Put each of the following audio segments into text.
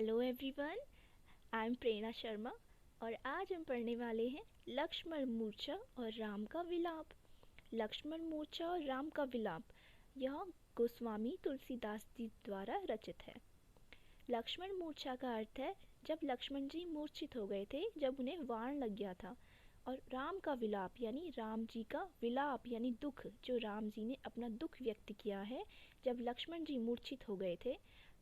Hello everyone, I am प्रेरणा शर्मा और आज हम पढ़ने वाले हैं लक्ष्मण मूर्छा और राम का विलाप। लक्ष्मण मूर्छा और राम का विलाप यह गोस्वामी तुलसीदास जी द्वारा रचित है। लक्ष्मण मूर्छा का अर्थ है जब लक्ष्मण जी मूर्छित हो गए थे, जब उन्हें वाण लग गया था। और राम का विलाप यानी राम जी का विलाप यानी दुख, जो राम जी ने अपना दुख व्यक्त किया है जब लक्ष्मण जी मूर्छित हो गए थे।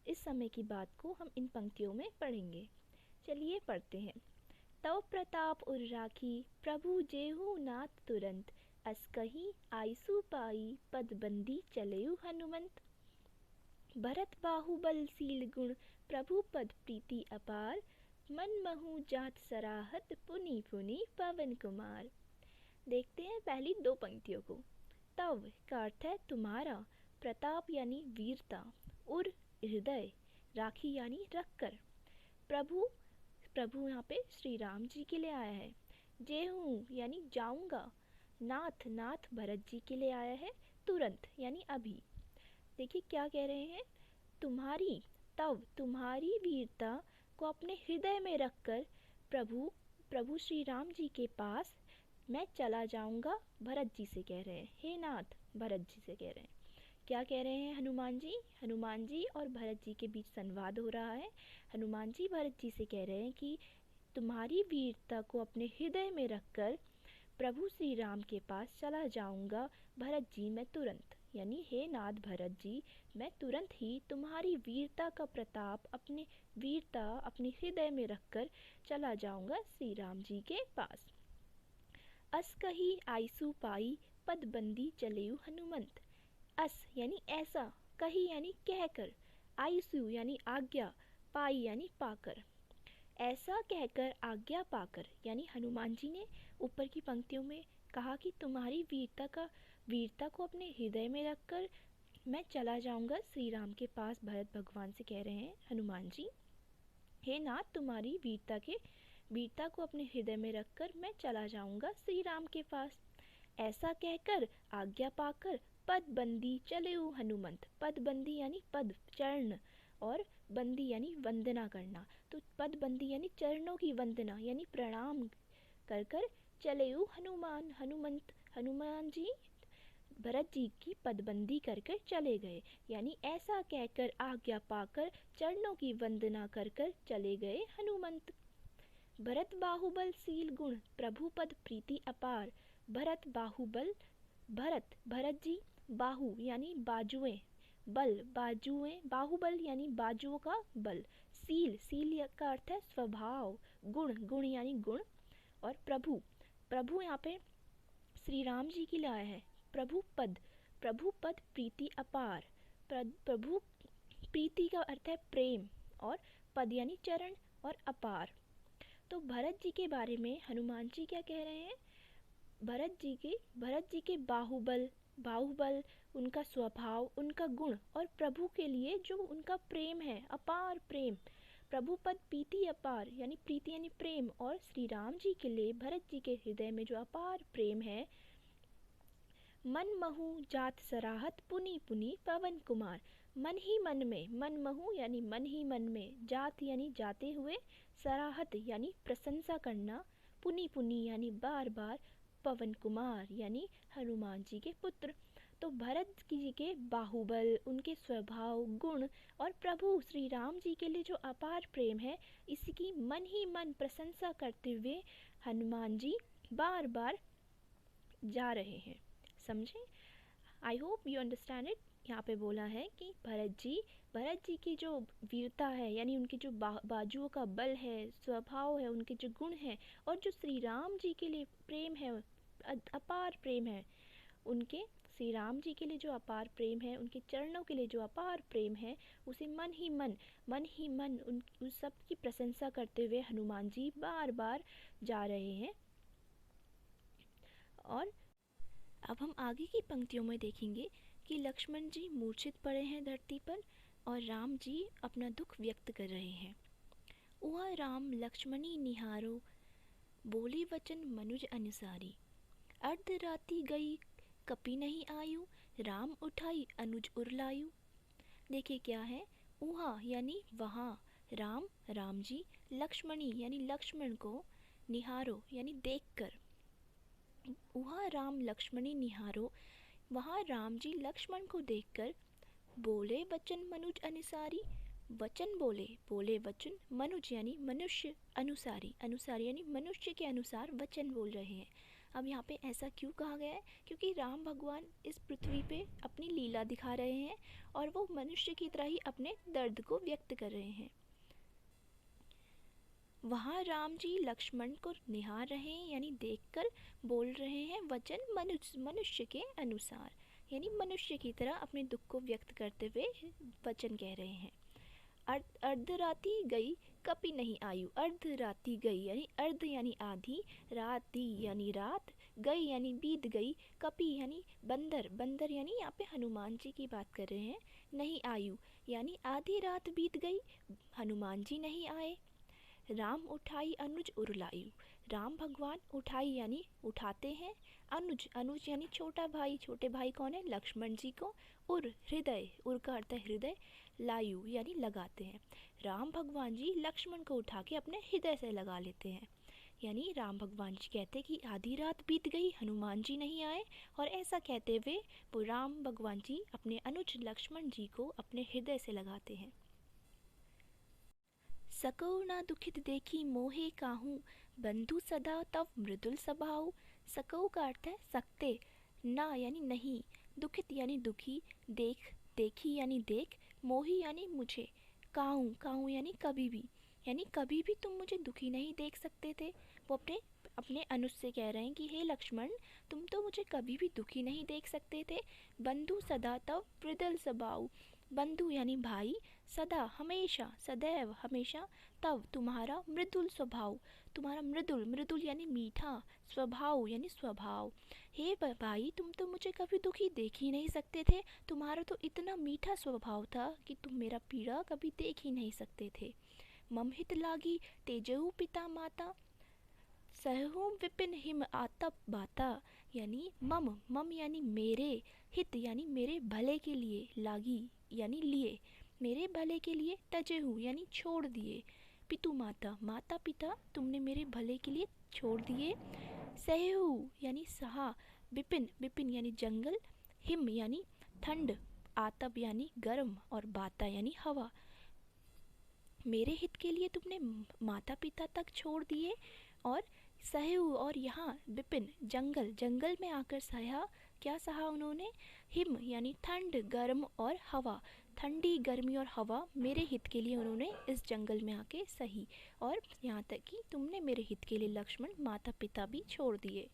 इस समय की बात को हम इन पंक्तियों में पढ़ेंगे। चलिए पढ़ते हैं। तव प्रताप उर राखी प्रभु जेहू नाथ तुरंत, अस कही आईसु पाई पदबंदी चलेऊ हनुमंत। भरत बाहुबल सील गुण प्रभु पद प्रीति अपार, मन महु जात सराहत पुनि पुनि पवन कुमार। देखते हैं पहली दो पंक्तियों को। तव का अर्थ है तुम्हारा, प्रताप यानी वीरता, उर हृदय, राखी यानी रखकर, प्रभु प्रभु यहाँ पे श्री राम जी के लिए आया है। जेहूँ यानी जाऊंगा, नाथ नाथ भरत जी के लिए आया है। तुरंत यानी अभी। देखिए क्या कह रहे हैं, तुम्हारी तव तुम्हारी वीरता को अपने हृदय में रखकर प्रभु प्रभु श्री राम जी के पास मैं चला जाऊंगा। भरत जी से कह रहे हैं, हे नाथ भरत जी से कह रहे हैं। क्या कह रहे हैं हनुमान जी और भरत जी के बीच संवाद हो रहा है। हनुमान जी भरत जी से कह रहे हैं कि तुम्हारी वीरता को अपने हृदय में रखकर प्रभु श्री राम के पास चला जाऊंगा भरत जी मैं तुरंत, यानी हे नाथ भरत जी मैं तुरंत ही तुम्हारी वीरता का प्रताप अपने हृदय में रखकर चला जाऊंगा श्री राम जी के पास। अस कही आईसु पाई पदबंदी चलेऊ हनुमंत। अस यानी ऐसा, कही यानी कहकर, आईसु यानी आज्ञा, पाई यानी पाकर। ऐसा कहकर आज्ञा पाकर यानी हनुमान जी ने ऊपर की पंक्तियों में कहा कि तुम्हारी वीरता को अपने हृदय में रखकर मैं चला जाऊंगा श्री राम के पास। भरत भगवान से कह रहे हैं हनुमान जी, हे नाथ तुम्हारी वीरता को अपने हृदय में रखकर मैं चला जाऊंगा श्री राम के पास। ऐसा कहकर आज्ञा पाकर पदबंदी चलेऊ हनुमंत। पदबंदी यानी पद चरण और बंदी यानी वंदना करना, तो पदबंदी यानी चरणों की वंदना यानी प्रणाम कर कर चलेऊ हनुमान जी भरत जी की पदबंदी कर कर चले गए, यानी ऐसा कहकर आज्ञा पाकर चरणों की वंदना कर कर चले गए हनुमंत। भरत बाहुबल सील गुण प्रभु पद प्रीति अपार। भरत बाहुबल, भरत जी बाहु यानी बाजुएं, बल बाजुएं, बाहुबल यानी बाजुओं का बल, सील का अर्थ है स्वभाव, गुण यानी गुण, और प्रभु यहाँ पे श्री राम जी के लिए आया है। प्रभु पद प्रीति अपार। प्रभु प्रीति का अर्थ है प्रेम, और पद यानी चरण, और अपार। तो भरत जी के बारे में हनुमान जी क्या कह रहे हैं, भरत जी के बाहुबल, उनका स्वभाव, उनका गुण, और प्रभु के लिए जो उनका प्रेम है, अपार प्रेम। प्रभु पद प्रीति अपार यानी प्रीति यानी प्रेम, और श्री राम जी के लिए भरत जी के हृदय में जो अपार प्रेम है। मन महु जात सराहत पुनि पुनि पवन कुमार। मन ही मन में, मन महु यानी मन ही मन में, जात यानी जाते हुए, सराहत यानी प्रशंसा करना, पुनि पुनि यानी बार बार, पवन कुमार यानी हनुमान जी के पुत्र। तो भरत जी के बाहुबल, उनके स्वभाव, गुण, और प्रभु श्री राम जी के लिए जो अपार प्रेम है, इसकी मन ही मन प्रशंसा करते हुए हनुमान जी बार बार जा रहे हैं। समझे? I hope you understand it. यहाँ पे बोला है कि भरत जी की जो वीरता है, यानी उनके जो बाजुओं का बल है, स्वभाव है, उनके जो गुण हैं, और जो श्री राम जी के लिए प्रेम है, अपार प्रेम है, उनके श्री राम जी के लिए जो अपार प्रेम है, उनके चरणों के लिए जो अपार प्रेम है, उसे मन ही मन उन सब की प्रशंसा करते हुए हनुमान जी बार बार जा रहे हैं। और अब हम आगे की पंक्तियों में देखेंगे कि लक्ष्मण जी मूर्छित पड़े हैं धरती पर, और राम जी अपना दुख व्यक्त कर रहे हैं। उहा राम लक्ष्मणी निहारो, बोले वचन मनुज अनुसारी। अर्ध राति गई कपि नहीं आयु, राम उठाई अनुज उरलायु। देखिए क्या है, उहा यानी वहाँ, राम राम जी, लक्ष्मणी यानी लक्ष्मण को, निहारो यानी देखकर। वहाँ राम लक्ष्मणी निहारो, वहाँ राम जी लक्ष्मण को देखकर, बोले वचन मनुज अनुसारी, वचन बोले, बोले वचन, मनुज यानी मनुष्य, अनुसारी, अनुसारी यानी मनुष्य के अनुसार वचन बोल रहे हैं। अब यहाँ पे ऐसा क्यों कहा गया है? क्योंकि राम भगवान इस पृथ्वी पे अपनी लीला दिखा रहे हैं और वो मनुष्य की तरह ही अपने दर्द को व्यक्त कर रहे हैं। वहाँ राम जी लक्ष्मण को निहार रहे हैं यानी देखकर, बोल रहे हैं वचन मनुष्य के अनुसार, यानी मनुष्य की तरह अपने दुख को व्यक्त करते हुए वचन कह रहे हैं। अर्धराती गई कपि नहीं आयु, अर्धराती गई यानी अर्ध यानी आधी, राती यानी रात, गई यानी बीत गई, कपि यानी बंदर, बंदर यानी यहाँ पे हनुमान जी की बात कर रहे हैं, नहीं आयु यानी आधी रात बीत गई, हनुमान जी नहीं आए। राम उठाई अनुज उरलायु, राम भगवान उठाई यानी उठाते हैं, अनुज, अनुज यानी छोटा भाई, छोटे भाई कौन है? लक्ष्मण जी को, उर हृदय, उर का अर्थ है हृदय, लायु यानी लगाते हैं। राम भगवान जी लक्ष्मण को उठा के अपने हृदय से लगा लेते हैं, यानी राम भगवान जी कहते कि आधी रात बीत गई, हनुमान जी नहीं आए, और ऐसा कहते हुए वो राम भगवान जी अपने अनुज लक्ष्मण जी को अपने हृदय से लगाते हैं। सको ना दुखित देखी मोहे काहू, बंधु सदा तव मृदुल स्वभाव। सको का अर्थ है सकते, ना यानी नहीं, दुखित यानी दुखी, देख, देखी यानी देख, मोही यानी मुझे, काहू, काहू यानी कभी भी, यानी कभी भी तुम मुझे दुखी नहीं देख सकते थे। वो अपने अपने अनुज से कह रहे हैं कि हे लक्ष्मण, तुम तो मुझे कभी भी दुखी नहीं देख सकते थे। बंधु सदा तव मृदुल स्वभाव, बंधु यानी भाई, सदा हमेशा, सदैव हमेशा, तब तुम्हारा मृदुल स्वभाव, तुम्हारा मृदुल, मृदुल यानी मीठा, स्वभाव यानी स्वभाव। हे भाई, तुम तो मुझे कभी दुखी देख ही नहीं सकते थे, तुम्हारा तो इतना मीठा स्वभाव था कि तुम मेरा पीड़ा कभी देख ही नहीं सकते थे। मम हित लागी तेजहु पिता माता, सहु विपिन हिम आतप बाता, यानी मम, मम यानी मेरे, हित यानी मेरे भले के लिए, लागी यानी लिए, मेरे भले के लिए, तजेहु यानी छोड़ दिए, पितु माता, माता पिता तुमने मेरे भले के लिए छोड़ दिए, सहु यानी सहा, विपिन, विपिन यानी जंगल, हिम यानी ठंड, आतप यानी गर्म, और बाता यानी हवा, मेरे हित के लिए तुमने माता पिता तक छोड़ दिए, और सहु, और यहाँ विपिन जंगल, जंगल में आकर सहा, क्या सहा उन्होंने? हिम यानी ठंड, गर्म और हवा, ठंडी, गर्मी और हवा मेरे हित के लिए उन्होंने इस जंगल में आके सही, और यहाँ तक कि तुमने मेरे हित के लिए लक्ष्मण माता पिता भी छोड़ दिए।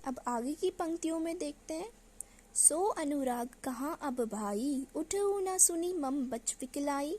अब आगे की पंक्तियों में देखते हैं। सो अनुराग कहाँ अब भाई, उठऊ ना सुनी मम बच विकलाई।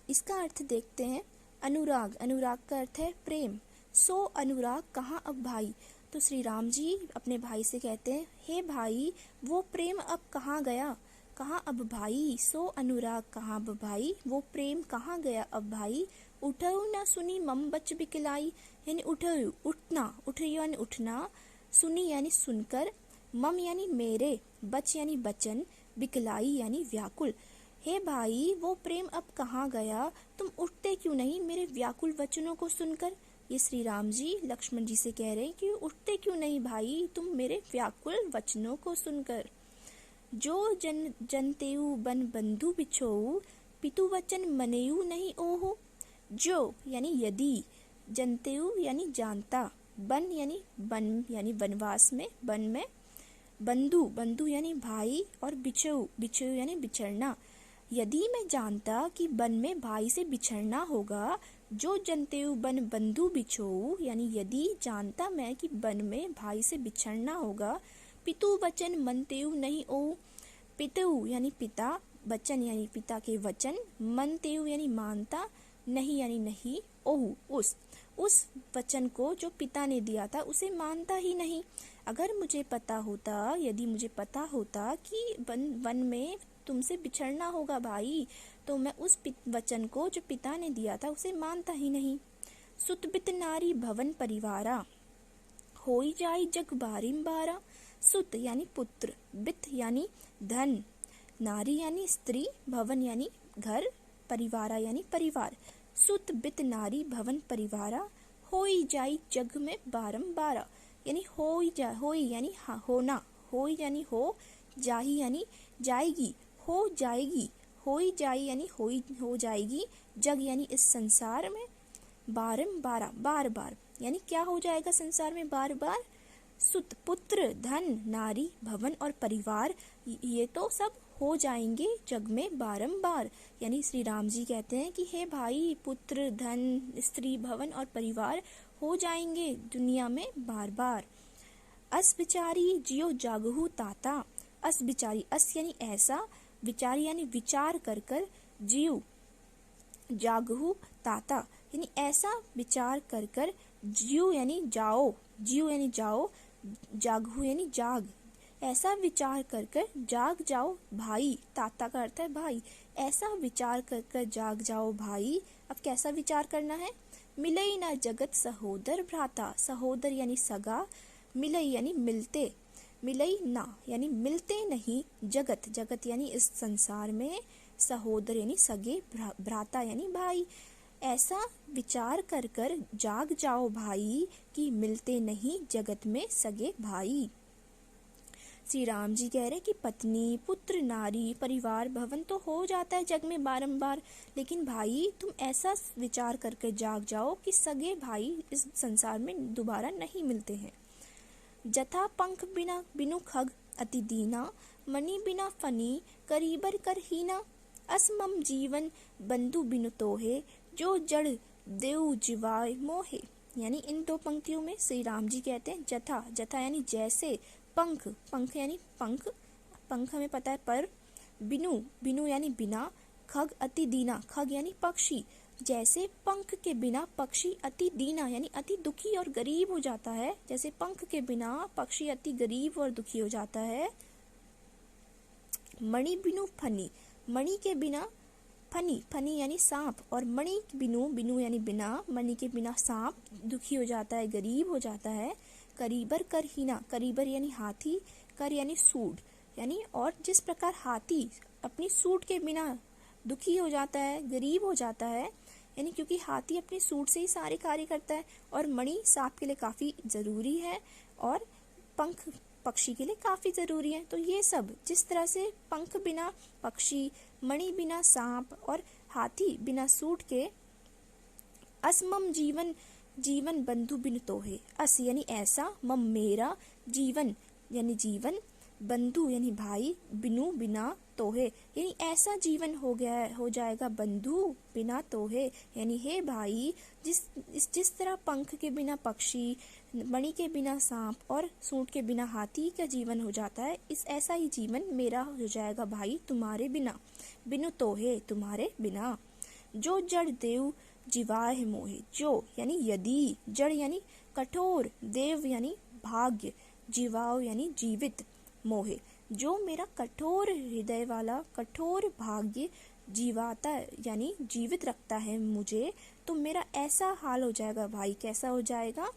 इसका अर्थ देखते हैं। अनुराग, अनुराग का अर्थ है प्रेम। सो अनुराग कहाँ अब भाई, तो श्री राम जी अपने भाई से कहते हैं, हे भाई, वो प्रेम अब कहाँ गया, कहाँ अब भाई। सो अनुराग कहाँ अब भाई, वो प्रेम कहाँ गया अब भाई। उठऊ ना सुनी मम बच बिकलाई, यानी उठऊ, उठना, उठ यानी उठना, सुनी यानी सुनकर, मम यानी मेरे, बच यानी बचन, बिकलाई यानी व्याकुल। हे भाई, वो प्रेम अब कहाँ गया, तुम उठते क्यों नहीं मेरे व्याकुल वचनों को सुनकर। ये श्री राम जी लक्ष्मण जी से कह रहे हैं कि उठते क्यों नहीं भाई, तुम मेरे व्याकुल वचनों को सुनकर। जो जन जनतेऊ बन बंधु बिछोऊ, पितु वचन मनेऊ नहीं ओहु। जो यानी यदि, जनतेऊ यानी जानता, बन यानी वन यानी वनवास में, वन में, बंधु, बंधु यानी भाई, और बिछोऊ, बिछोऊ यानी बिछड़ना। यदि मैं जानता कि वन में भाई से बिछड़ना होगा, जो जनतेऊ बन बंधु बिछोऊ, यानी यदि जानता मैं कि वन में भाई से बिछड़ना होगा, पितु वचन मनतेऊ नहीं ओ। पितु यानी पिता, वचन यानी पिता के वचन, मनतेऊ यानी मानता, नहीं यानी नहीं, ओहु उस वचन को जो पिता ने दिया था उसे मानता ही नहीं। अगर मुझे पता होता, यदि मुझे पता होता कि वन में तुमसे बिछड़ना होगा भाई, तो मैं उस वचन को जो पिता ने दिया था उसे मानता ही नहीं। सुतबित नारी भवन परिवारा, होई जाई जग बारिम्बारा। सुत यानी पुत्र, बित यानी धन, नारी यानी स्त्री, भवन यानी घर, परिवारा यानी परिवार। सुत बित नारी भवन परिवारा, होई जाई जग में बारंबारा। यानी होई यानी होना, होई यानी हो, जाही यानी जाएगी, हो जाएगी, होई जाई यानी हो जाएगी, जग यानी इस संसार में, बारंबारा बार बार यानी क्या हो जाएगा संसार में बार बार। सुत पुत्र धन नारी भवन और परिवार, ये तो सब हो जाएंगे जग में बारंबार। यानी श्री राम जी कहते हैं कि हे भाई, पुत्र धन स्त्री भवन और परिवार हो जाएंगे दुनिया में बार बार। अस विचारी जियो जागहु ताता, अस विचारी, अस यानी ऐसा, विचारी यानी विचार कर कर, जियो जागहु ताता यानी ऐसा विचार कर कर, जियो यानी जाओ, जियो यानी जाओ, जागहु यानी जाग, ऐसा विचार कर कर जाग जाओ भाई। ताता का अर्थ है भाई। ऐसा विचार कर कर जाग जाओ भाई। अब कैसा विचार करना है? मिलई ना जगत सहोदर भ्राता, सहोदर यानी सगा, मिलई यानी मिलते, मिलई ना यानी मिलते नहीं, जगत, जगत यानी इस संसार में, सहोदर यानी सगे, भ्राता यानी भाई। ऐसा विचार कर कर जाग जाओ भाई कि मिलते नहीं जगत में सगे भाई। श्री राम जी कह रहे हैं कि पत्नी पुत्र नारी परिवार भवन तो हो जाता है जग में बारंबार, लेकिन भाई तुम ऐसा विचार करके जाग जाओ कि सगे भाई इस संसार में दोबारा नहीं मिलते हैं। जथा पंख बिना बिनु खग अति दीना, मणि बिना फनी करीबर कर हीना। असमम जीवन बंधु बिनु तोहे, जो जड़ देव जीवाय मोहे। यानी इन दो पंक्तियों में श्री राम जी कहते हैं जथा, जथा यानी जैसे, पंख, पंख यानी पंख, पंख हमें पता है पर, बिनु, बिनु यानी बिना, खग अति दीना, खग यानी पक्षी, जैसे पंख के बिना पक्षी अति दीना यानी अति दुखी और गरीब हो जाता है, जैसे पंख के बिना पक्षी अति गरीब और दुखी हो जाता है। मणि बिनु फनी, मणि के बिना फनी, फनी यानी सांप, और मणि बिनु, बिनु यानी बिना, मणि के बिना सांप दुखी हो जाता है, गरीब हो जाता है। करीबर कर हीना, करीबर यानी हाथी, कर यानी सूंड, यानी और जिस प्रकार हाथी अपनी सूंड के बिना दुखी हो जाता है, गरीब हो जाता है, यानी क्योंकि हाथी अपनी सूंड से ही सारे कार्य करता है, और मणि सांप के लिए काफी जरूरी है, और पंख पक्षी के लिए काफी जरूरी है। तो ये सब जिस तरह से पंख बिना पक्षी, मणि बिना सांप और हाथी बिना सूंड के, असमम जीवन जीवन बंधु बिनु तोहे, अस यानी ऐसा, मम मेरा, जीवन यानी जीवन, बंधु यानी भाई, बिनु बिना, तोहे यानी ऐसा जीवन हो जाएगा बंधु बिना तोहे, यानी हे भाई, जिस तरह पंख के बिना पक्षी, मणि के बिना सांप और सूंड के बिना हाथी का जीवन हो जाता है, इस ऐसा ही जीवन मेरा हो जाएगा भाई तुम्हारे बिना, बिनु तोहे तुम्हारे बिना। जो जड़ देव जीवाय मोहे, जो यानी यदि, जड़ यानी कठोर, देव यानी भाग्य, जीवाओ यानी जीवित, मोहे जो मेरा कठोर हृदय वाला कठोर भाग्य जीवाता यानी जीवित रखता है मुझे, तो मेरा ऐसा हाल हो जाएगा भाई। कैसा हो जाएगा?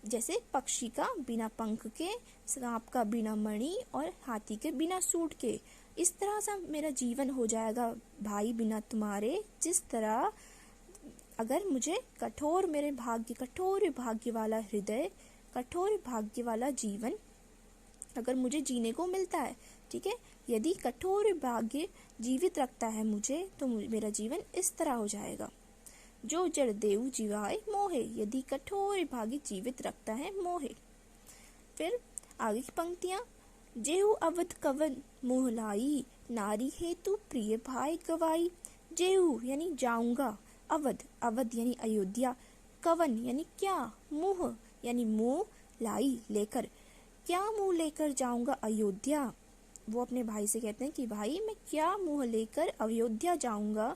जैसे पक्षी का बिना पंख के, सांप का बिना मणि और हाथी के बिना सूंड के, इस तरह से मेरा जीवन हो जाएगा भाई बिना तुम्हारे। जिस तरह अगर मुझे कठोर, मेरे भाग्य, कठोर भाग्य वाला हृदय, कठोर भाग्य वाला जीवन अगर मुझे जीने को मिलता है, ठीक है, यदि कठोर भाग्य जीवित रखता है मुझे, तो मेरा जीवन इस तरह हो जाएगा। जो जड़ देव जीवाय मोहे, यदि कठोर भाग्य जीवित रखता है मोहे। फिर आगे की पंक्तियां, जेहु अवध कवन मोह लाई, नारी हेतु प्रिय भाई गवाई। जेहु यानी जाऊंगा, अवध, अवध यानी अयोध्या, कवन यानी क्या, मुह यानी मुंह, लाई लेकर, क्या मुंह लेकर जाऊंगा अयोध्या। वो अपने भाई से कहते हैं कि भाई मैं क्या मुंह लेकर अयोध्या जाऊंगा।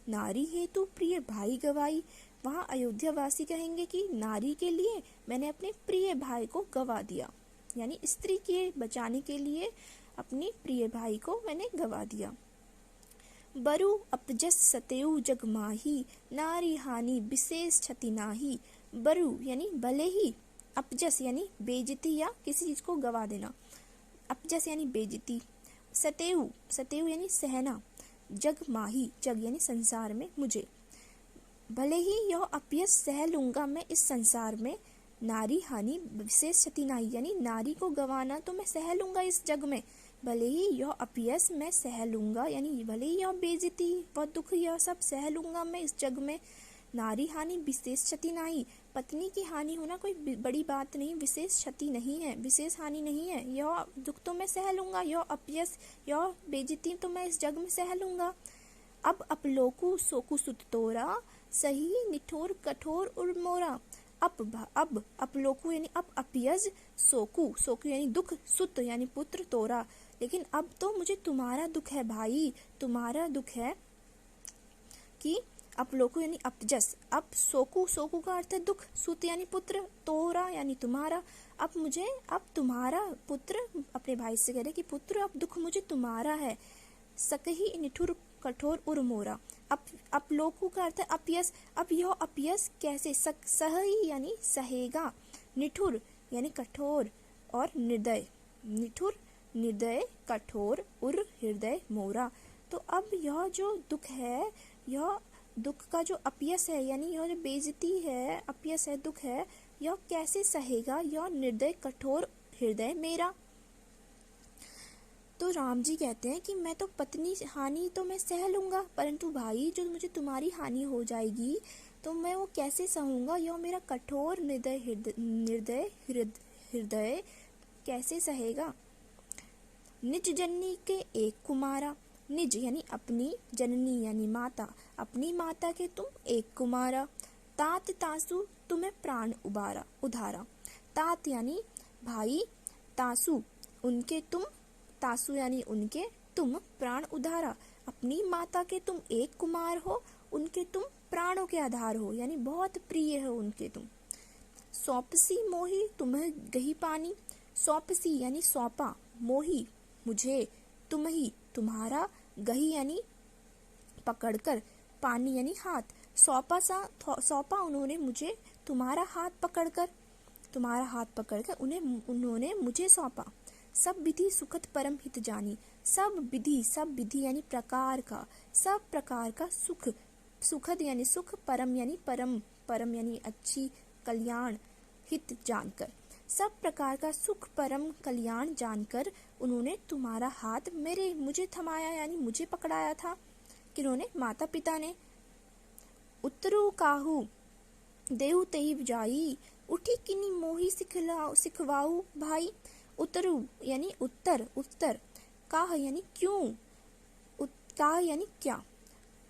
नारी हेतु प्रिय भाई गवाई, वहाँ अयोध्या वासी कहेंगे कि नारी के लिए मैंने अपने प्रिय भाई को गवा दिया, यानी स्त्री के बचाने के लिए अपने प्रिय भाई को मैंने गवा दिया। बरु अपजस सतेउ जग माही, नारी हानि विशेष क्षति नाही। बरु यानी भले ही, अपजस यानी बेइज्जती या किसी चीज को गवा देना, अपजस यानी बेइज्जती, सतेउ, सतेउ यानी सहना, जग माही, जग यानी संसार में मुझे। भले ही यह अपयश सह लूंगा मैं इस संसार में, नारी हानि विशेष क्षति नाही, यानी नारी को गंवाना तो मैं सह लूंगा इस जग में, भले ही यह अपयश मैं सह लूंगा, यानी भले ही यह बेइज्जती व दुख यह सब सह लूंगा मैं इस जग में। नारी हानि विशेष क्षति नहीं, पत्नी की हानि होना कोई बड़ी बात नहीं, विशेष क्षति नहीं है, विशेष हानि नहीं है, यह दुख तो मैं सह लूंगा, यह अपयश यह बेइज्जती तो मैं इस जग में सह लूंगा। अब अपलोकु सोकु सुत तोरा, सही निठोर कठोर उर्मोरा। अब अपलोकु यानी अब अपयज, सोकु यानी दुख, सुत यानी पुत्र, तोरा लेकिन अब तो मुझे तुम्हारा दुख है भाई, तुम्हारा दुख है कि अपलोकु यानी अपजस, अब सोकु का अर्थ है दुख, सुत यानी पुत्र, तोरा यानी तुम्हारा। अब तुम्हारा पुत्र अपने भाई से कह रहे कि पुत्र अब दुख मुझे तुम्हारा है। सकही निठुर कठोर उर मोरा, अपलोकु का अर्थ है अपयस, अब यह अपयस कैसे, सही यानी सहेगा, निठुर यानी कठोर और निर्दय, निठुर निर्दय कठोर उर हृदय मोरा। तो अब यह जो दुख है, यह दुख का जो अपयस है यानी यह जो बेइज्जती है, अपयस है, दुख है, यह कैसे सहेगा यह निर्दय कठोर हृदय मेरा। तो राम जी कहते हैं कि मैं तो पत्नी हानि तो मैं सह लूंगा, परंतु भाई जो मुझे तुम्हारी हानि हो जाएगी तो मैं वो कैसे सहूंगा, यह मेरा कठोर निर्दय हृदय कैसे सहेगा। निज जननी के एक कुमारा, निज यानी अपनी, जननी यानी माता, अपनी माता के तुम एक कुमारा। तात तासु तुम्हें प्राण उधारा, तात यानी भाई, तासु उनके तुम, तासु यानी उनके, तुम प्राण उधारा, अपनी माता के तुम एक कुमार हो, उनके तुम प्राणों के आधार हो, यानी बहुत प्रिय हो उनके तुम। सौंपसी मोही तुम्हें गही पानी, सौंपसी यानी सौंपा, मोही मुझे, तुम ही तुम्हारा, गही यानी पकड़कर, पानी यानी हाथ, सौंपा उन्होंने मुझे तुम्हारा हाथ पकड़कर, तुम्हारा हाथ पकड़कर उन्होंने मुझे सौंपा। सब विधि सुखद परम हित जानी, सब विधि यानी प्रकार का, सब प्रकार का सुख, सुखद यानी सुख, परम यानी परम यानी अच्छी, कल्याण, हित जानकर, सब प्रकार का सुख परम कल्याण जानकर उन्होंने तुम्हारा हाथ मुझे थमाया यानी मुझे पकड़ाया था, किन्होंने, माता पिता ने। उतरू काहू देहु तेहि जाई, उठी किन्नी मोही सिखवाऊ भाई। उतरू यानी उत्तर, काह यानी क्यों, काह यानी क्या,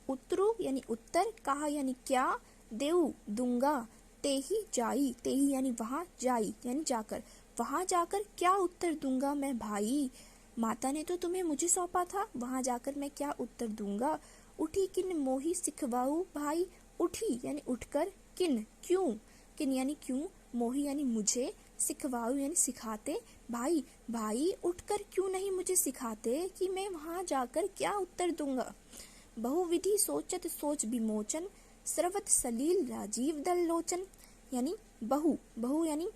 उतरू यानी उत्तर, काह यानी क्या, देऊ दूंगा, तेही जाई, तेही यानी वहां, जाई यानी जाकर, वहां जाकर क्या उत्तर दूंगा मैं भाई, माता ने तो तुम्हें मुझे सौंपा था, वहां जाकर मैं क्या उत्तर दूंगा। उठी किन मोही सिखवाऊ भाई, उठी यानी उठकर, किन क्यों, किन यानी क्यों, मोही यानी मुझे, सिखवाऊ यानी सिखाते, भाई उठकर क्यों नहीं मुझे सिखाते कि मैं वहां जाकर क्या उत्तर दूंगा। बहुविधि सोचत सोच विमोचन, स्रवत सलील राजीव दल लोचन, यानी बहु यानी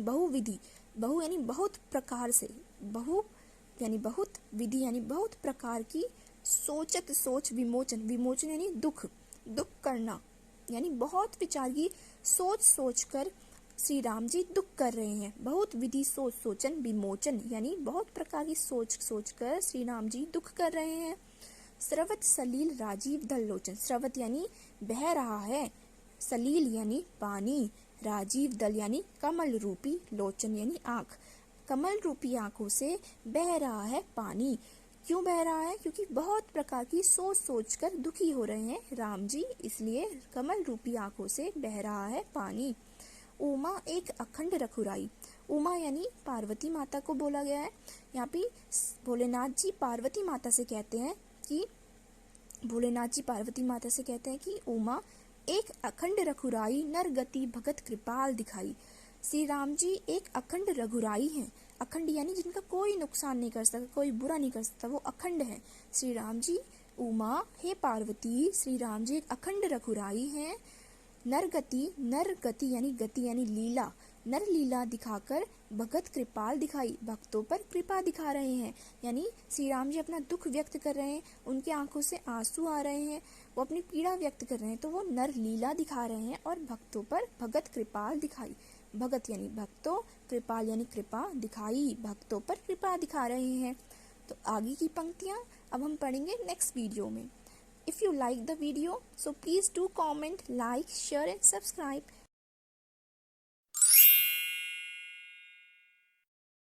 बहुविधि, बहु यानी बहुत प्रकार से, बहु यानी बहुत, विधि यानी बहुत प्रकार की, सोचत सोच विमोचन यानी दुख करना, यानी बहुत विचार की सोच कर श्री राम जी दुख कर रहे हैं। बहुत विधि सोचन विमोचन यानी बहुत प्रकार की सोच कर श्री राम जी दुख कर रहे हैं। स्रवत सलील राजीव दल लोचन, स्रवत यानी बह रहा है, सलील यानी पानी, राजीव दल यानी कमल रूपी, लोचन यानी आँख, कमल रूपी आँखों से बह रहा है पानी। क्यों बह रहा है, क्योंकि बहुत प्रकार की सोच कर दुखी हो रहे हैं राम जी, इसलिए कमल रूपी आँखों से बह रहा है पानी। उमा एक अखंड रघुराई, उमा यानी पार्वती माता को बोला गया है। यहाँ पे भोलेनाथ जी पार्वती माता से कहते हैं कि उमा एक अखंड रघुराई, नर गति भगत कृपाल दिखाई। श्री राम जी एक अखंड रघुराई हैं, अखंड यानी जिनका कोई नुकसान नहीं कर सकता, कोई बुरा नहीं कर सकता, वो अखंड है श्री राम जी। उमा हे पार्वती, श्री राम जी एक अखंड रघुराई हैं। नर गति यानी लीला, नर लीला दिखाकर भगत कृपाल दिखाई, भक्तों पर कृपा दिखा रहे हैं। यानी श्री राम जी अपना दुख व्यक्त कर रहे हैं, उनके आंखों से आंसू आ रहे हैं, वो अपनी पीड़ा व्यक्त कर रहे हैं, तो वो नर लीला दिखा रहे हैं और भक्तों पर भगत कृपाल दिखाई। भगत यानी भक्तों, कृपाल यानी कृपा, दिखाई भक्तों पर कृपा दिखा रहे हैं। तो आगे की पंक्तियां अब हम पढ़ेंगे नेक्स्ट वीडियो में। If you like the video, so please do comment, like, share and subscribe.